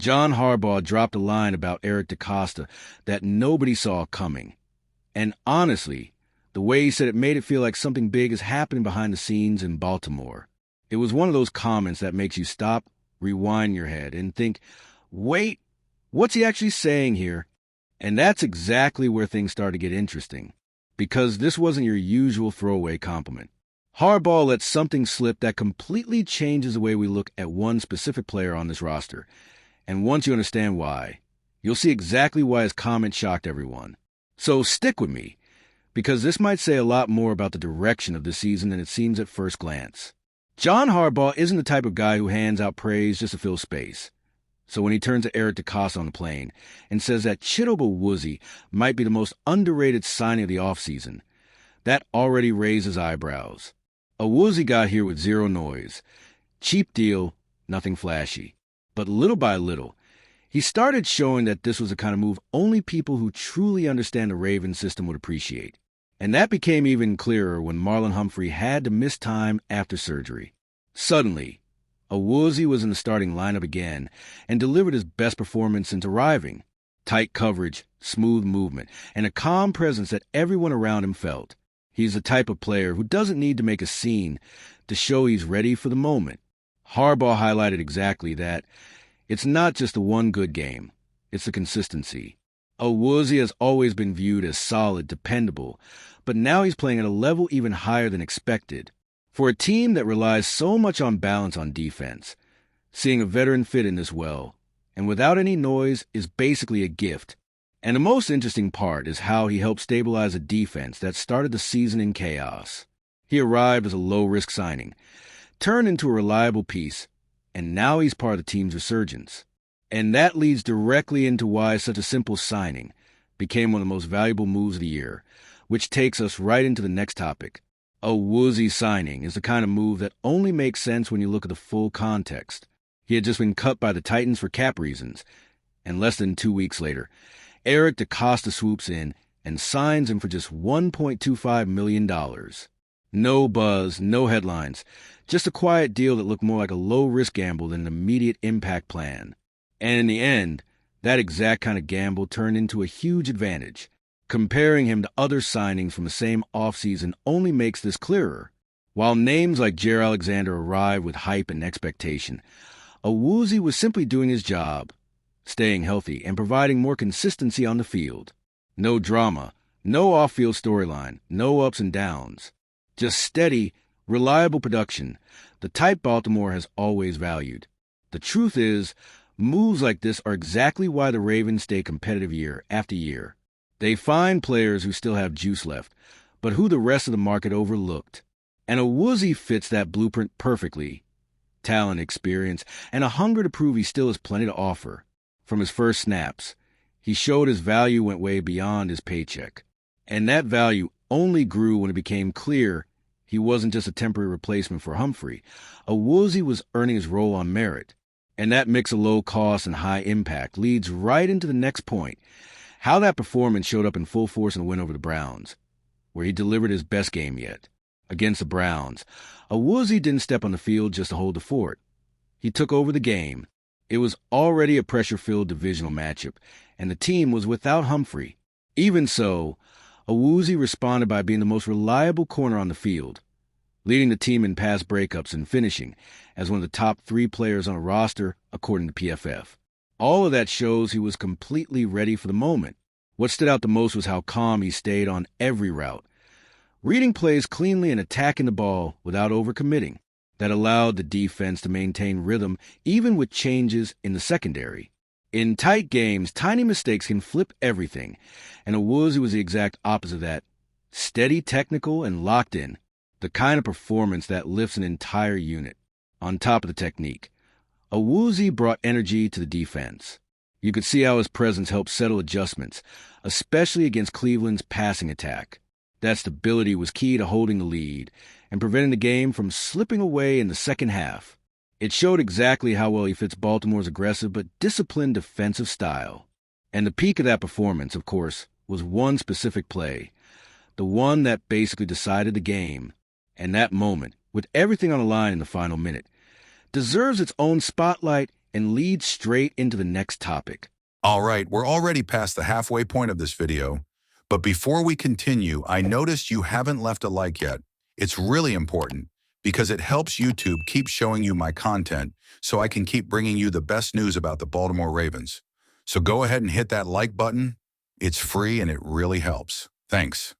John Harbaugh dropped a line about Eric Decosta that nobody saw coming. And honestly, the way he said it made it feel like something big is happening behind the scenes in Baltimore. It was one of those comments that makes you stop, rewind your head, and think, wait, what's he actually saying here? And that's exactly where things start to get interesting, because this wasn't your usual throwaway compliment. Harbaugh let something slip that completely changes the way we look at one specific player on this roster. And once you understand why, you'll see exactly why his comment shocked everyone. So stick with me, because this might say a lot more about the direction of the season than it seems at first glance. John Harbaugh isn't the type of guy who hands out praise just to fill space. So when he turns to Eric Decosta on the plane and says that Chidobe Awuzie might be the most underrated signing of the offseason, that already raises eyebrows. Awuzie got here with zero noise. Cheap deal, nothing flashy. But little by little, he started showing that this was the kind of move only people who truly understand the Ravens system would appreciate. And that became even clearer when Marlon Humphrey had to miss time after surgery. Suddenly, Awuzie was in the starting lineup again and delivered his best performance since arriving. Tight coverage, smooth movement, and a calm presence that everyone around him felt. He's the type of player who doesn't need to make a scene to show he's ready for the moment. Harbaugh highlighted exactly that. It's not just the one good game, it's the consistency. Awuzie has always been viewed as solid, dependable, but now he's playing at a level even higher than expected. For a team that relies so much on balance on defense, seeing a veteran fit in this well, and without any noise, is basically a gift. And the most interesting part is how he helped stabilize a defense that started the season in chaos. He arrived as a low-risk signing, turned into a reliable piece, and now he's part of the team's resurgence. And that leads directly into why such a simple signing became one of the most valuable moves of the year, which takes us right into the next topic. Awuzie signing is the kind of move that only makes sense when you look at the full context. He had just been cut by the Titans for cap reasons, and less than 2 weeks later, Eric Decosta swoops in and signs him for just $1.25 million. No buzz, no headlines, just a quiet deal that looked more like a low-risk gamble than an immediate impact plan. And in the end, that exact kind of gamble turned into a huge advantage. Comparing him to other signings from the same offseason only makes this clearer. While names like Jair Alexander arrived with hype and expectation, Awuzie was simply doing his job, staying healthy and providing more consistency on the field. No drama, no off-field storyline, no ups and downs. Just steady, reliable production, the type Baltimore has always valued. The truth is, moves like this are exactly why the Ravens stay competitive year after year. They find players who still have juice left, but who the rest of the market overlooked. And Awuzie fits that blueprint perfectly. Talent, experience, and a hunger to prove he still has plenty to offer. From his first snaps, he showed his value went way beyond his paycheck. And that value only grew when it became clear he wasn't just a temporary replacement for Humphrey. Awuzie was earning his role on merit. And that mix of low cost and high impact leads right into the next point. How that performance showed up in full force in the win over the Browns, where he delivered his best game yet. Against the Browns, Awuzie didn't step on the field just to hold the fort. He took over the game. It was already a pressure-filled divisional matchup, and the team was without Humphrey. Even so, Awuzie responded by being the most reliable corner on the field, leading the team in pass breakups and finishing as one of the top 3 players on a roster, according to PFF. All of that shows he was completely ready for the moment. What stood out the most was how calm he stayed on every route, reading plays cleanly and attacking the ball without overcommitting. That allowed the defense to maintain rhythm even with changes in the secondary. In tight games, tiny mistakes can flip everything, and Awuzie was the exact opposite of that. Steady, technical, and locked in. The kind of performance that lifts an entire unit. On top of the technique, Awuzie brought energy to the defense. You could see how his presence helped settle adjustments, especially against Cleveland's passing attack. That stability was key to holding the lead and preventing the game from slipping away in the second half. It showed exactly how well he fits Baltimore's aggressive but disciplined defensive style. And the peak of that performance, of course, was one specific play, the one that basically decided the game. And that moment, with everything on the line in the final minute, deserves its own spotlight and leads straight into the next topic. All right, we're already past the halfway point of this video, but before we continue, I noticed you haven't left a like yet. It's really important because it helps YouTube keep showing you my content so I can keep bringing you the best news about the Baltimore Ravens. So go ahead and hit that like button. It's free and it really helps. Thanks.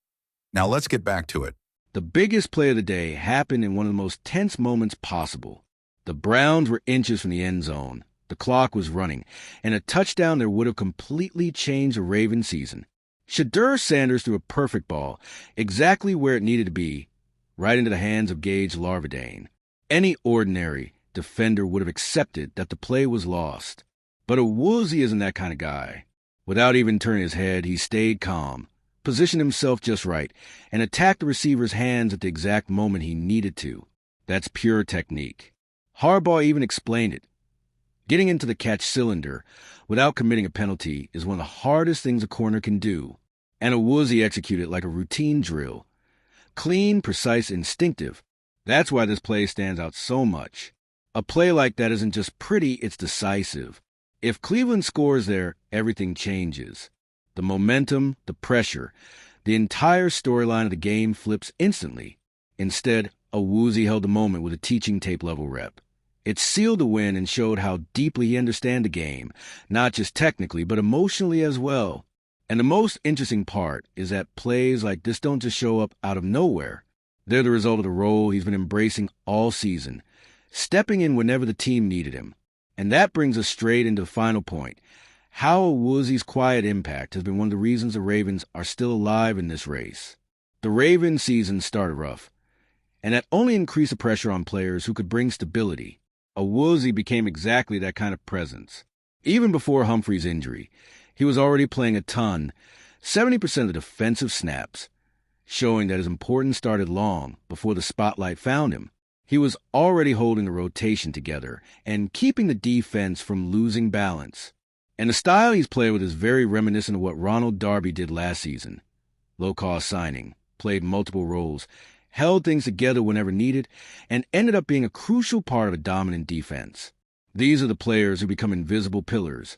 Now let's get back to it. The biggest play of the day happened in one of the most tense moments possible. The Browns were inches from the end zone. The clock was running, and a touchdown there would have completely changed the Ravens season. Shedeur Sanders threw a perfect ball, exactly where it needed to be, right into the hands of Gage Larvadain. Any ordinary defender would have accepted that the play was lost. But Awuzie isn't that kind of guy. Without even turning his head, he stayed calm, positioned himself just right, and attacked the receiver's hands at the exact moment he needed to. That's pure technique. Harbaugh even explained it. Getting into the catch cylinder without committing a penalty is one of the hardest things a corner can do, and Awuzie executed like a routine drill. Clean, precise, instinctive. That's why this play stands out so much. A play like that isn't just pretty, it's decisive. If Cleveland scores there, everything changes. The momentum, the pressure, the entire storyline of the game flips instantly. Instead, Awuzie held the moment with a teaching tape level rep. It sealed the win and showed how deeply he understands the game, not just technically, but emotionally as well. And the most interesting part is that plays like this don't just show up out of nowhere. They're the result of the role he's been embracing all season, stepping in whenever the team needed him. And that brings us straight into the final point. How Awuzie's quiet impact has been one of the reasons the Ravens are still alive in this race. The Ravens season started rough, and that only increased the pressure on players who could bring stability. Awuzie became exactly that kind of presence. Even before Humphrey's injury, he was already playing a ton, 70% of the defensive snaps, showing that his importance started long before the spotlight found him. He was already holding the rotation together and keeping the defense from losing balance. And the style he's played with is very reminiscent of what Ronald Darby did last season. Low-cost signing, played multiple roles, held things together whenever needed, and ended up being a crucial part of a dominant defense. These are the players who become invisible pillars.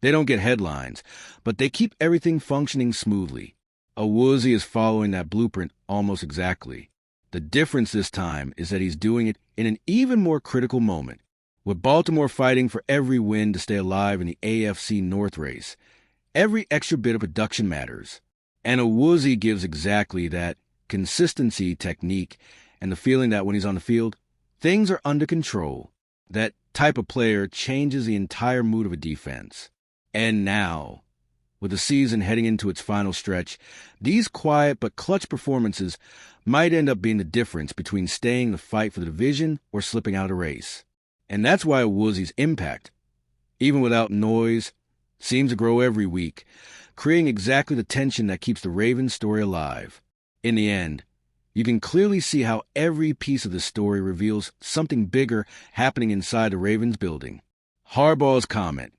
They don't get headlines, but they keep everything functioning smoothly. Awuzie is following that blueprint almost exactly. The difference this time is that he's doing it in an even more critical moment. With Baltimore fighting for every win to stay alive in the AFC North race, every extra bit of production matters. And Awuzie gives exactly that: consistency, technique, and the feeling that when he's on the field, things are under control. That type of player changes the entire mood of a defense. And now, with the season heading into its final stretch, these quiet but clutch performances might end up being the difference between staying in the fight for the division or slipping out of the race. And that's why Awuzie's impact, even without noise, seems to grow every week, creating exactly the tension that keeps the Ravens story alive. In the end, you can clearly see how every piece of the story reveals something bigger happening inside the Ravens building. Harbaugh's comment,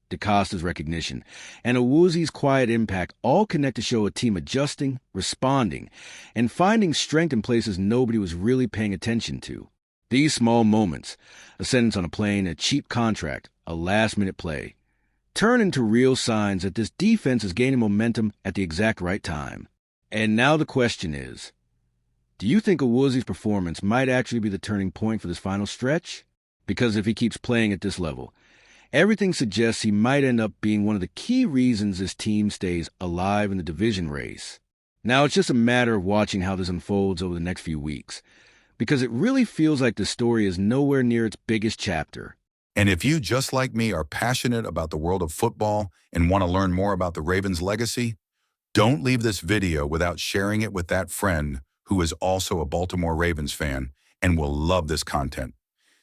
Decosta's recognition, and Awuzie's quiet impact all connect to show a team adjusting, responding, and finding strength in places nobody was really paying attention to. These small moments, a sentence on a plane, a cheap contract, a last-minute play, turn into real signs that this defense is gaining momentum at the exact right time. And now the question is, do you think Awuzie's performance might actually be the turning point for this final stretch? Because if he keeps playing at this level, everything suggests he might end up being one of the key reasons this team stays alive in the division race. Now it's just a matter of watching how this unfolds over the next few weeks, because it really feels like the story is nowhere near its biggest chapter. And if you, just like me, are passionate about the world of football and want to learn more about the Ravens' legacy, don't leave this video without sharing it with that friend who is also a Baltimore Ravens fan and will love this content.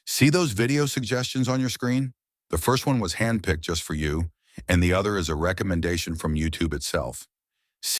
See those video suggestions on your screen? The first one was handpicked just for you, and the other is a recommendation from YouTube itself.